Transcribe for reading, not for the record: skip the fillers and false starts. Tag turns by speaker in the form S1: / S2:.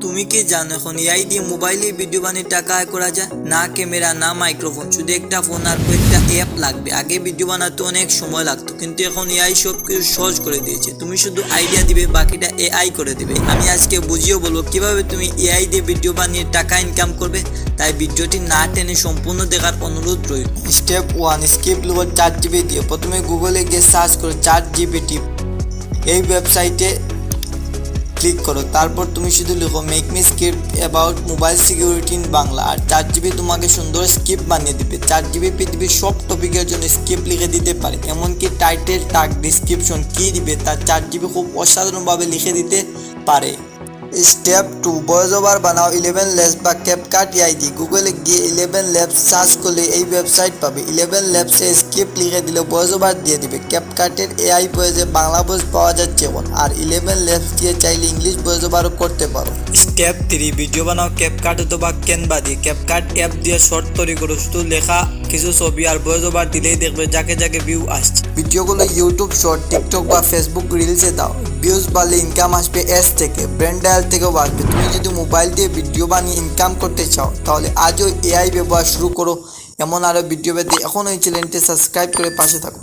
S1: তুমি কি জানো এখন এআই দিয়ে মোবাইলে ভিডিও বানিয়ে টাকা আয় করা যায়? না ক্যামেরা, না মাইক্রোফোন, শুধু একটা ফোন আর কয়েকটা অ্যাপ লাগবে। আগে ভিডিও বানাতে অনেক সময় লাগতো, কিন্তু এখন এআই সব কিছু সহজ করে দিয়েছে। তুমি শুধু আইডিয়া দিবে, বাকিটা এআই করে দিবে। আমি আজকে বুঝিয়ে বলবো কিভাবে তুমি এআই দিয়ে ভিডিও বানিয়ে টাকা ইনকাম করবে। তাই ভিডিওটি না টেনে সম্পূর্ণ দেখার অনুরোধ রইল। স্টেপ 1, স্কিপ লোড ChatGPT দিয়ে প্রথমে গুগলে গিয়ে সার্চ করো ChatGPT। এই ওয়েবসাইটে ক্লিক করো, তারপর তুমি শুধু লিখো make me script about mobile security in Bangla, আর ChatGPT তোমাকে সুন্দর স্ক্রিপ্ট বানিয়ে দিবে। ChatGPT পৃথিবীর সব টপিকের জন্য স্ক্রিপ্ট লিখে দিতে পারে, এমনকি টাইটেল, টাগ, ডিসক্রিপশন কী দিবে তা ChatGPT খুব অসাধারণভাবে লিখে দিতে পারে। স্টেপ 2, ভয়েস ওভার বানাও 11 ল্যাবস বা ক্যাপকাট এআই দিয়ে। গুগলে গিয়ে 11 ল্যাবস সার্চ করলে এই ওয়েবসাইট পাবে। 11 ল্যাবসে স্ক্রিপ্ট লিখে দিলে ভয়েস ওভার দিয়ে দিবে। ক্যাপকাটের এআই ভয়েসে বাংলা ভয়েস পাওয়া যাচ্ছে এখন, আর 11 ল্যাবস দিয়ে চাইলে ইংলিশ ভয়েস ওভারও করতে পারো। স্টেপ 3, ভিডিও বানাও ক্যাপকাট অথবা ক্যানভা দিয়ে। ক্যাপকাট অ্যাপ দিয়ে শর্ট তৈরি করো, শুধু লেখা, কিছু ছবি আর ভয়েস ওভার দিলেই দেখবে যাকে যাকে ভিউ আসছে। ভিডিওগুলো ইউটিউব শর্ট, টিকটক বা ফেসবুক রিলসে দাও। ভিউজ বাড়লে ইনকাম আসবে এস থেকে, ব্র্যান্ড ডায়াল থেকেও আসবে। তুমি যদি মোবাইল দিয়ে ভিডিও বানিয়ে ইনকাম করতে চাও তাহলে আজও এআই ব্যবহার শুরু করো। এমন আরও ভিডিও পেতে এখন এই চ্যানেলটি সাবস্ক্রাইব করে পাশে থাকো।